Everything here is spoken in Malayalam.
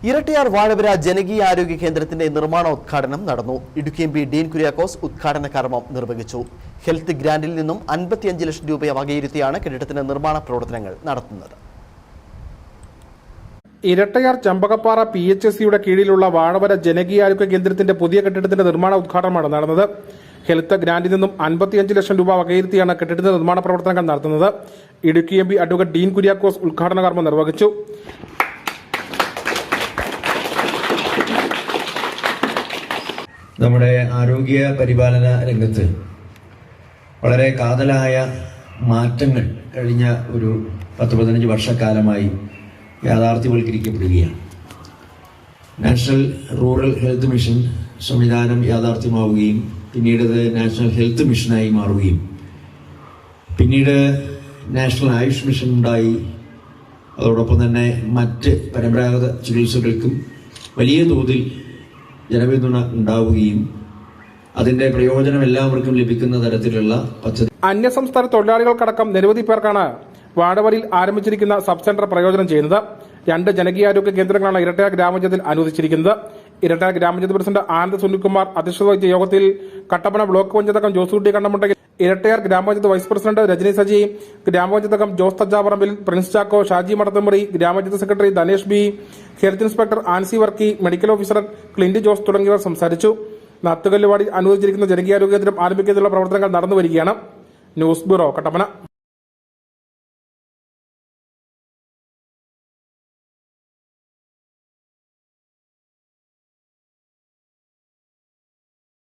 ഇരട്ടയാർ വാഴവര ജനകീയ ആരോഗ്യ കേന്ദ്രത്തിന്റെ നിർമ്മാണോദ്ഘാടനം നടന്നു. ഇടുക്കി എം പി ഡീൻ കുര്യാക്കോസ് ഉദ്ഘാടന കർമ്മം നിർവഹിച്ചു. ഹെൽത്ത് ഗ്രാന്റിൽ നിന്നും 55 ലക്ഷം രൂപ വകയിരുത്തിയാണ് കെട്ടിടത്തിന്റെ നിർമ്മാണ പ്രവർത്തനങ്ങൾ നടത്തുന്നത്. ഇരട്ടയാർ ചമ്പകപ്പാറ PHSCയുടെ കീഴിലുള്ള വാഴവര ജനകീയ ആരോഗ്യ കേന്ദ്രത്തിന്റെ പുതിയ കെട്ടിടത്തിന്റെ നിർമ്മാണ ഉദ്ഘാടനമാണ് നടന്നത്. ഹെൽത്ത് ഗ്രാന്റിൽ നിന്നും 55 ലക്ഷം രൂപ വകയിരുത്തിയാണ് കെട്ടിടത്തിന്റെ നിർമ്മാണ പ്രവർത്തനങ്ങൾ നടത്തുന്നത്. Idukki M P advocate Dean Kuriakose ഉദ്ഘാടന കർമ്മം നിർവഹിച്ചു. നമ്മുടെ ആരോഗ്യ പരിപാലന രംഗത്ത് വളരെ കാതലായ മാറ്റങ്ങൾ കഴിഞ്ഞ ഒരു 10-15 വർഷക്കാലമായി യാഥാർത്ഥ്യവൽക്കരിക്കപ്പെടുകയാണ്. നാഷണൽ റൂറൽ ഹെൽത്ത് മിഷൻ സംവിധാനം യാഥാർത്ഥ്യമാവുകയും പിന്നീട് നാഷണൽ ഹെൽത്ത് മിഷനായി മാറുകയും പിന്നീട് നാഷണൽ ആയുഷ് മിഷൻ ഉണ്ടായി. അതോടൊപ്പം തന്നെ മറ്റ് പരമ്പരാഗത ചികിത്സകൾക്കും വലിയ തോതിൽ ജനപിന്തുണ ഉണ്ടാവുകയും അതിന്റെ പ്രയോജനം എല്ലാവർക്കും ലഭിക്കുന്ന തരത്തിലുള്ള പദ്ധതി. അന്യസംസ്ഥാന തൊഴിലാളികൾക്കടക്കം നിരവധി പേർക്കാണ് വാഴവരയിൽ ആരംഭിച്ചിരിക്കുന്ന സബ് സെന്റർ പ്രയോജനം ചെയ്യുന്നത്. 2 ജനകീയാരോഗ്യ കേന്ദ്രങ്ങളാണ് ഇരട്ടയാർ ഗ്രാമപഞ്ചായത്തിൽ അനുവദിച്ചിരിക്കുന്നത്. ഇരട്ടയാർ ഗ്രാമപഞ്ചായത്ത് പ്രസിഡന്റ് ആനന്ദ് സുനിൽകുമാർ അധ്യക്ഷത വഹിച്ച യോഗത്തിൽ കട്ടപ്പന ബ്ലോക്ക് പഞ്ചായത്ത് അംഗം ജോസൂട്ടി കണ്ണമുണ്ടെങ്കിൽ, ഇരട്ടയാർ ഗ്രാമപഞ്ചായത്ത് വൈസ് പ്രസിഡന്റ് രജനി സജി, ഗ്രാമപഞ്ചായത്ത് അംഗം ജോസ് തജാപറമ്പിൽ, പ്രിൻസ് ചാക്കോ, ഷാജി മടത്തമുറി, ഗ്രാമപഞ്ചായത്ത് secretary Dhanesh B, health inspector Ancy Varkey, medical officer Clint Jose തുടങ്ങിയവർ സംസാരിച്ചു. നാത്തുകല്ലുവാടി അനുവദിച്ചിരിക്കുന്ന ജനകീയാരോഗ്യ കേന്ദ്രം ആരംഭിക്കുന്നതിനുള്ള പ്രവർത്തനങ്ങൾ നടന്നുവരികയാണ്. News bureau, Kattappana.